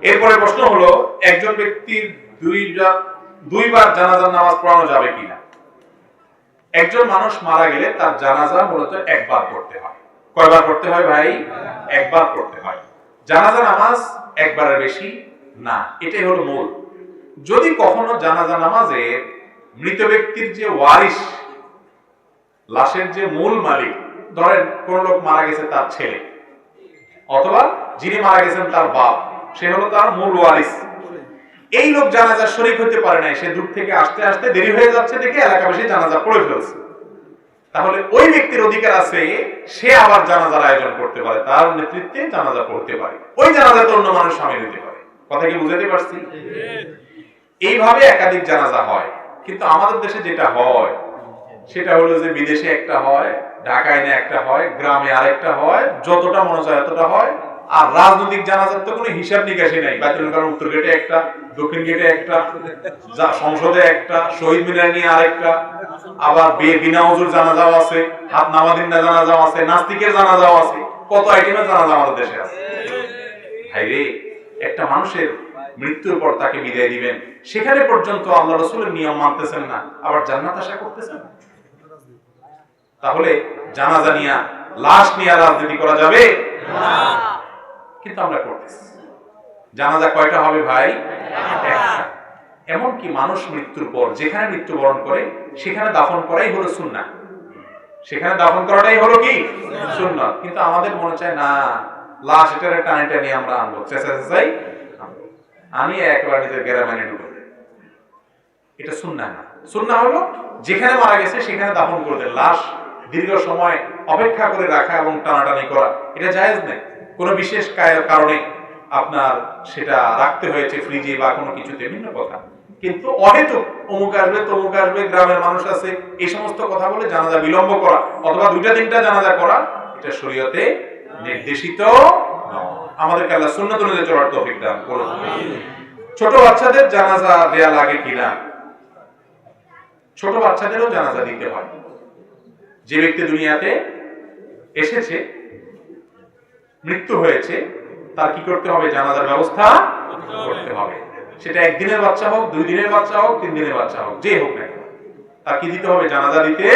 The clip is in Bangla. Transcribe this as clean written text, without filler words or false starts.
এরপরে প্রশ্ন হলো, একজন ব্যক্তির দুইবার জানাজার নামাজ পড়ানো যাবে কিনা? একজন মানুষ মারা গেলে তার জানাজা মূলত একবার পড়তে হয়। কয়বার পড়তে হয় ভাই? একবার পড়তে হয়। জানাজা নামাজ একবারের বেশি না, এটাই হলো মূল। যদি কখনো জানাজা নামাজে মৃত ব্যক্তির যে ওয়ারিস, লাশের যে মূল মালিক, ধরেন কোন লোক মারা গেছে তার ছেলে, অথবা যিনি মারা গেছেন তার বাপ, সে হলো তার মূল ওয়ারিস, এই লোক জানাজার শরীক হতে পারে না, সে দূর থেকে আসতে আসতে দেরি হয়ে যাচ্ছে দেখে এলাকাবাসী জানাজা পড়ে ফেলছে, তাহলে ওই ব্যক্তির অধিকার আছে সে আবার জানাজার আয়োজন করতে পারে, তার নেতৃত্বে জানাজা পড়তে পারে, ওই জানাজাতে অন্য মানুষ শামিল হতে পারে। কথা কি বুঝাতে পারছি? এইভাবে একাধিক জানাজা হয়। কিন্তু আমাদের দেশে যেটা হয় সেটা হলো যে বিদেশে একটা হয়, ঢাকায় না একটা হয়, গ্রামে আরেকটা হয়, যতটা মনে চায় ততটা হয়। আর রাজনৈতিক জানাজার তো কোনো হিসাব নিকাশই নাই। বাইতুল কারণ উত্তর গেটে একটা, দক্ষিণ গেটে একটা, সংসদে একটা, শহীদ মিনার নিয়ে আরেকটা, আবার বিনা হুজুর জানাজাও আছে, হাত নামাদিন জানাজাও আছে, নাস্তিকের জানাজাও আছে, কত আইটেমের জানাজা আমাদের দেশে আছে। ভাইরে, একটা মানুষের মৃত্যুর পর তাকে বিদায় দিবেন, সেখানে পর্যন্ত আল্লাহ রাসূলের নিয়ম মানতেছেন না, আবার জান্নাত আশা করতেছেন। তাহলে জানাজা নিয়ে, লাশ নিয়ে রাজনীতি করা যাবে না, কিন্তু আমরা করতেছি। জানাজা কয়টা হবে ভাই? একটা। এমনকি মানুষ মৃত্যুর পর যেখানে মৃত্যুবরণ করে সেখানে দাফন করাই হলো সুন্নাহ, সেখানে দাফন করাটাই হলো কি সুন্নাহ। কিন্তু আমাদের মনে চায় না, লাশ এটারে টানে টানে আমরা আনবো, চেঁচাই আমি একবার নিজের গ্রামে ঢুকবো, এটা সুন্নাহ না। সুন্নাহ হলো যেখানে মারা গেছে সেখানে দাফন করে দেন। লাশ দীর্ঘ সময় অপেক্ষা করে রাখা এবং টানাটানি করা এটা জায়েজ নেই। কোনো বিশেষ কারণে আপনার সেটা রাখতে হয়েছে ফ্রিজে বা কোনো কিছুতে, ভিন্ন কথা। কিন্তু অহেতুক অমুক আসবে তমুক আসবে, গ্রামের মানুষ আছে, এই সমস্ত কথা বলে জানাজা বিলম্ব করা অথবা দুইটা তিনটা জানাজা করা, এটা শরীয়তে নির্দেশিত নয়। আমাদেরকে আল্লাহ সুন্নাত অনুযায়ী চলার তৌফিক দান করুন। ছোট বাচ্চাদের জানাজা দেয়া লাগে কিনা? ছোট বাচ্চাদেরও জানাজা দিতে হয়। যে ব্যক্তি দুনিয়াতে এসেছে, মৃত্যু হয়েছে, তার কি করতে হবে? জানাজার ব্যবস্থা করতে হবে। সেটা একদিনের বাচ্চা হোক, 2 দিনের বাচ্চা হোক, 3 দিনের বাচ্চা হোক, যে হোক না, তার কি দিতে হবে? জানাজা দিতে